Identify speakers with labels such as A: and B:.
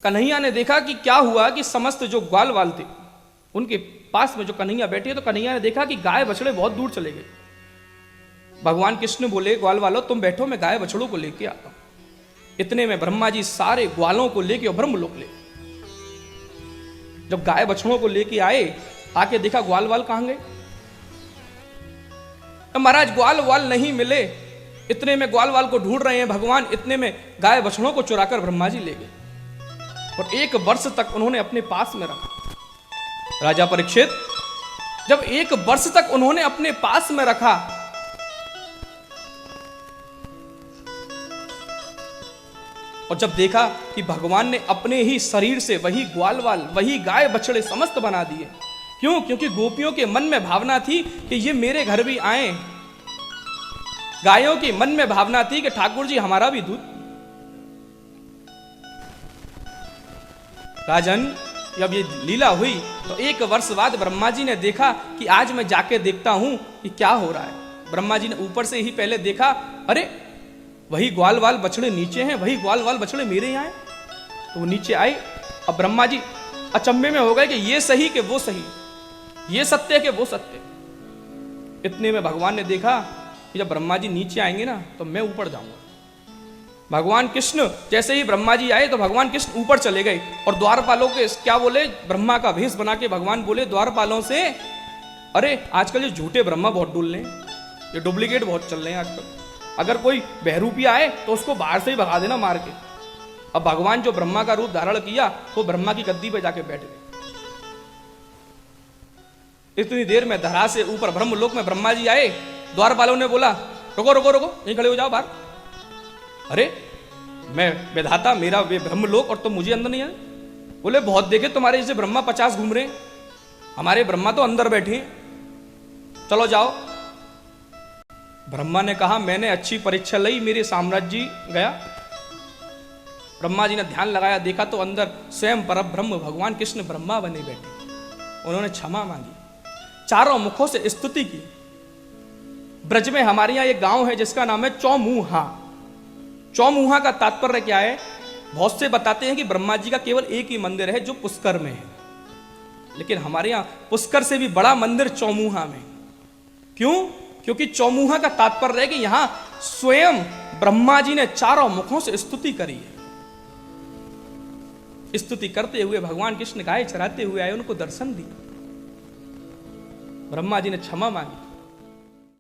A: कन्हैया ने देखा कि क्या हुआ कि समस्त जो ग्वाल वाल थे उनके पास में जो कन्हैया बैठे, तो कन्हैया ने देखा कि गाय बछड़े बहुत दूर चले गए। भगवान कृष्ण बोले, ग्वाल वालों तुम बैठो, मैं गाय बछड़ों को लेके आता हूं। इतने में ब्रह्मा जी सारे ग्वालों को लेके ब्रह्मलोक ले, जब गाय बछड़ों को लेके आए, आके देखा ग्वाल वाल कहां गए। महाराज ग्वाल वाल नहीं मिले। इतने में ग्वाल वाल को ढूंढ रहे हैं भगवान, इतने में गाय बछड़ों को चुराकर ब्रह्मा जी ले गए और 1 वर्ष तक उन्होंने अपने पास में रखा। राजा परीक्षित, जब 1 वर्ष तक उन्होंने अपने पास में रखा, और जब देखा कि भगवान ने अपने ही शरीर से वही ग्वाल वाल, वही गाय बछड़े समस्त बना दिए। क्यों? क्योंकि गोपियों के मन में भावना थी कि ये मेरे घर भी आए। गायों के मन में भावना थी कि ठाकुर जी हमारा भी दूध। राजन, जब ये लीला हुई तो 1 वर्ष बाद ब्रह्मा जी ने देखा कि आज मैं जाके देखता हूं कि क्या हो रहा है। ब्रह्मा जी ने ऊपर से ही पहले देखा, अरे वही ग्वाल वाल बछड़े नीचे हैं, वही ग्वाल वाल बछड़े मेरे यहाँ हैं। तो वो नीचे आए। अब ब्रह्मा जी अचंभे में हो गए कि ये सही कि वो सही, ये सत्य कि वो सत्य। इतने में भगवान ने देखा कि जब ब्रह्मा जी नीचे आएंगे ना तो मैं ऊपर जाऊंगा। भगवान कृष्ण जैसे ही ब्रह्मा जी आए तो भगवान कृष्ण ऊपर चले गए और द्वारपालों के क्या बोले, ब्रह्मा का भेष बना के भगवान बोले द्वारपालों से, अरे आजकल ये झूठे ब्रह्मा बहुत डुल रहे हैं, ये डुप्लीकेट बहुत चल रहे हैं आजकल। अगर कोई बहरूपिया आए तो उसको बाहर से ही भगा देना मार के। अब भगवान जो ब्रह्मा का रूप धारण किया वो ब्रह्मा की गद्दी पे जाके बैठ गए। इतनी देर में धरा से ऊपर ब्रह्मलोक में ब्रह्मा जी आए। द्वारपालों ने बोला, रुको रुको रुको, यहीं खड़े हो जाओ बाहर। अरे मैं विधाता, मेरा वे ब्रह्मलोक, और तुम मुझे अंदर नहीं आए। बोले बहुत देखे तुम्हारे जैसे ब्रह्मा 50 घूम रहे हैं, हमारे ब्रह्मा तो अंदर बैठे हैं, चलो जाओ। ब्रह्मा ने कहा मैंने अच्छी परीक्षा ली, मेरे साम्राज्य गया। ब्रह्मा जी ने ध्यान लगाया, देखा तो अंदर स्वयं परब्रह्म भगवान कृष्ण ब्रह्मा बने बैठे। उन्होंने क्षमा मांगी, चारों मुखों से स्तुति की। ब्रज में हमारे यहां एक गांव है जिसका नाम है चौमुहा। चौमुहा का तात्पर्य क्या है? बहुत से बताते हैं कि ब्रह्मा जी का केवल एक ही मंदिर है जो पुष्कर में है, लेकिन हमारे यहां पुष्कर से भी बड़ा मंदिर चौमुहा में। क्यों? क्योंकि चौमुहा का तात्पर्य है कि यहां स्वयं ब्रह्मा जी ने चारों मुखों से स्तुति करी है। स्तुति करते हुए भगवान कृष्ण गाय चराते हुए आए, उनको दर्शन दिया। ब्रह्मा जी ने क्षमा मांगी।